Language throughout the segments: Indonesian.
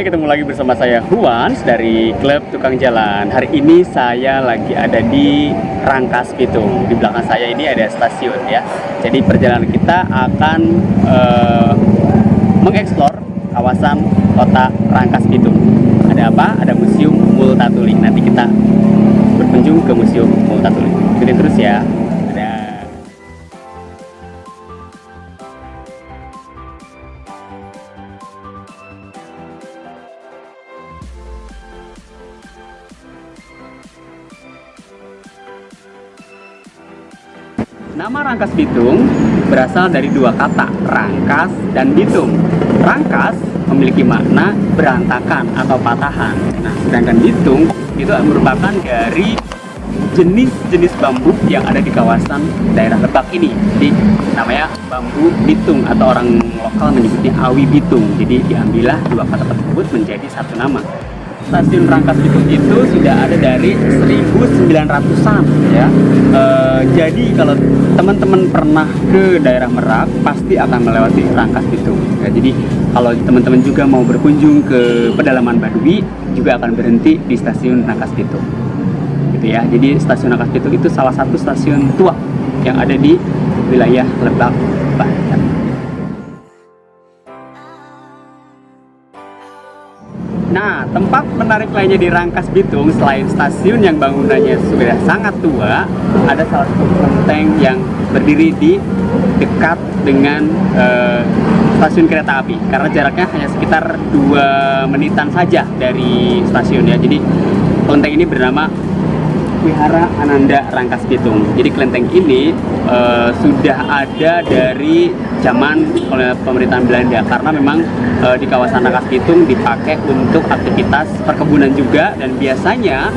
Hai, ketemu lagi bersama saya Huans dari Klub Tukang Jalan. Hari ini saya lagi ada di Rangkas Bitung. Di belakang saya ini ada stasiun ya. Jadi perjalanan kita akan mengeksplor kawasan kota Rangkas Bitung. Ada apa? Ada Museum Multatuli. Nanti kita berkunjung ke Museum Multatuli. Ikutin terus ya. Nama Rangkas Bitung berasal dari dua kata, rangkas dan bitung. Rangkas memiliki makna berantakan atau patahan. Nah, sedangkan bitung itu merupakan dari jenis-jenis bambu yang ada di kawasan daerah Lebak ini. Jadi namanya bambu bitung atau orang lokal menyebutnya awi bitung. Jadi diambillah dua kata tersebut menjadi satu nama. Stasiun Rangkas Bitung itu sudah ada dari 1900-an ya. Jadi kalau teman-teman pernah ke daerah Merak pasti akan melewati Rangkas Bitung ya. Jadi kalau teman-teman juga mau berkunjung ke pedalaman Baduy juga akan berhenti di stasiun Rangkas Bitung gitu ya. Jadi stasiun Rangkas Bitung itu salah satu stasiun tua yang ada di wilayah Lebak, Banten. Nah, tempat menarik lainnya di Rangkas Bitung selain stasiun yang bangunannya sudah sangat tua, ada salah satu kelenteng yang berdiri di dekat dengan stasiun kereta api. Karena jaraknya hanya sekitar 2 menitan saja dari stasiun ya. Jadi kelenteng ini bernama Wihara Ananda Rangkas Bitung. Jadi kelenteng ini sudah ada dari zaman pemerintahan Belanda karena memang di kawasan Rangkas Bitung dipakai untuk aktivitas perkebunan juga, dan biasanya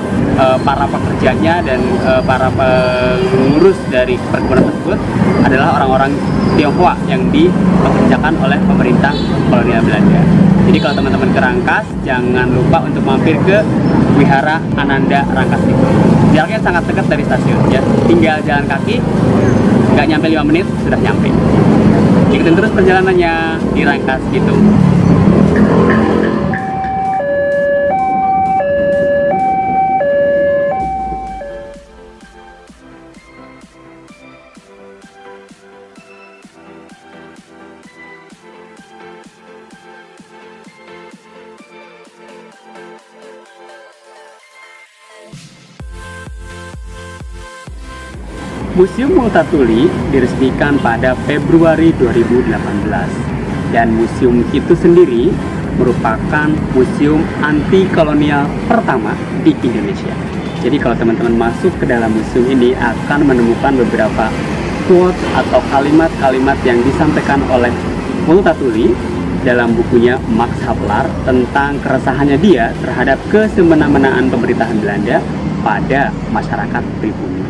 para pekerjanya dan para pengurus dari perkebunan tersebut adalah orang-orang Tionghoa yang dipekerjakan oleh pemerintah kolonial Belanda. Jadi kalau teman-teman ke Rangkas, jangan lupa untuk mampir ke Wihara Ananda Rangkas Bitung. Jaraknya sangat dekat dari stasiun ya, tinggal jalan kaki, nggak nyampe 5 menit sudah nyampe. Ikutin terus perjalanannya di Rangkas Bitung. Museum Multatuli diresmikan pada Februari 2018 dan museum itu sendiri merupakan museum anti kolonial pertama di Indonesia. Jadi kalau teman-teman masuk ke dalam museum ini akan menemukan beberapa quotes atau kalimat-kalimat yang disampaikan oleh Multatuli dalam bukunya Max Havelaar tentang keresahannya dia terhadap kesemena-menaan pemerintahan Belanda pada masyarakat pribumi.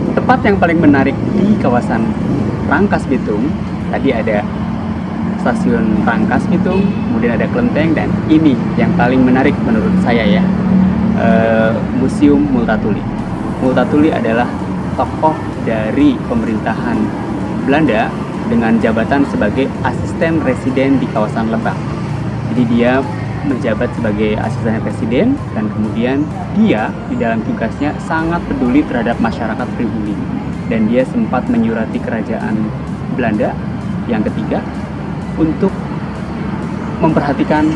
Tempat yang paling menarik di kawasan Rangkas Bitung, tadi ada stasiun Rangkas Bitung, kemudian ada kelenteng, dan ini yang paling menarik menurut saya ya, Museum Multatuli. Multatuli adalah tokoh dari pemerintahan Belanda dengan jabatan sebagai asisten residen di kawasan Lebak. Jadi dia menjabat sebagai asisten residen, dan kemudian dia di dalam tugasnya sangat peduli terhadap masyarakat pribumi, dan dia sempat menyurati kerajaan Belanda yang ketiga untuk memperhatikan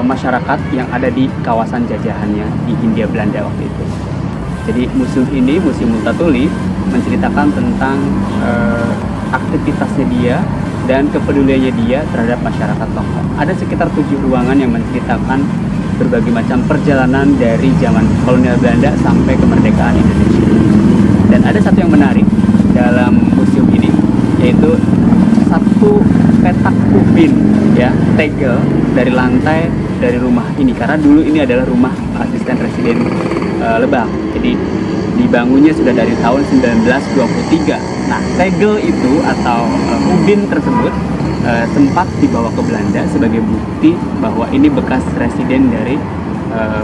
masyarakat yang ada di kawasan jajahannya di Hindia Belanda waktu itu. Jadi museum ini, Museum Multatuli, menceritakan tentang aktivitasnya dia dan kepeduliannya dia terhadap masyarakat lokal. Ada sekitar 7 ruangan yang menceritakan berbagai macam perjalanan dari zaman kolonial Belanda sampai kemerdekaan Indonesia. Dan ada satu yang menarik dalam museum ini, yaitu satu petak ubin ya, tegel dari lantai dari rumah ini, karena dulu ini adalah rumah asisten residen Lebak. Jadi dibangunnya sudah dari tahun 1923. Nah, tegel itu atau ubin tersebut sempat dibawa ke Belanda sebagai bukti bahwa ini bekas residen dari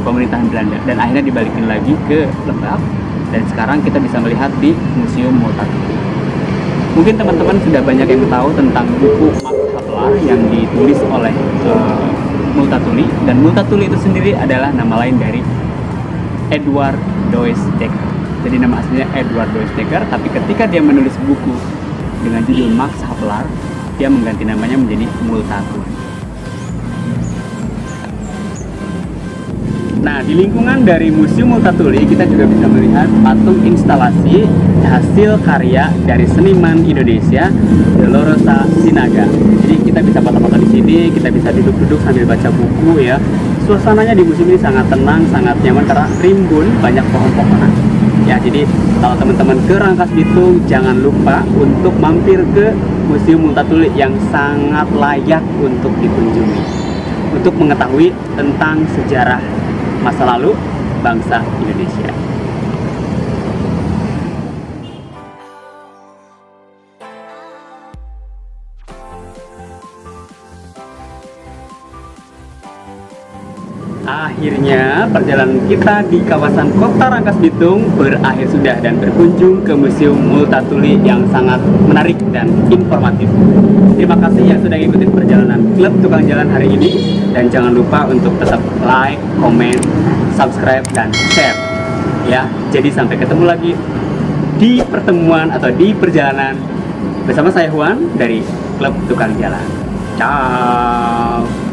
pemerintahan Belanda, dan akhirnya dibalikin lagi ke Lebak, dan sekarang kita bisa melihat di Museum Multatuli. Mungkin teman-teman sudah banyak yang tahu tentang buku Max Havelaar Haflar yang ditulis oleh Multatuli, dan Multatuli itu sendiri adalah nama lain dari Edward Doyce Dekker. Jadi nama aslinya Edward Doyce Dekker, tapi ketika dia menulis buku dengan judul Max Havelaar, dia mengganti namanya menjadi Multatuli. Nah, di lingkungan dari Museum Multatuli kita juga bisa melihat patung instalasi hasil karya dari seniman Indonesia Dolorosa Sinaga. Jadi kita bisa foto-foto di sini, kita bisa duduk-duduk sambil baca buku ya. Suasananya di museum ini sangat tenang, sangat nyaman karena rimbun banyak pohon-pohonan. Ya, jadi kalau teman-teman ke Rangkas Bitung jangan lupa untuk mampir ke Museum Multatuli yang sangat layak untuk dikunjungi untuk mengetahui tentang sejarah masa lalu bangsa Indonesia. Akhirnya perjalanan kita di kawasan Kota Rangkas Bitung berakhir sudah dan berkunjung ke Museum Multatuli yang sangat menarik dan informatif. Terima kasih yang sudah ngikutin perjalanan Klub Tukang Jalan hari ini, dan jangan lupa untuk tetap like, komen, subscribe, dan share ya. Jadi sampai ketemu lagi di pertemuan atau di perjalanan bersama saya Juan dari Klub Tukang Jalan. Ciao.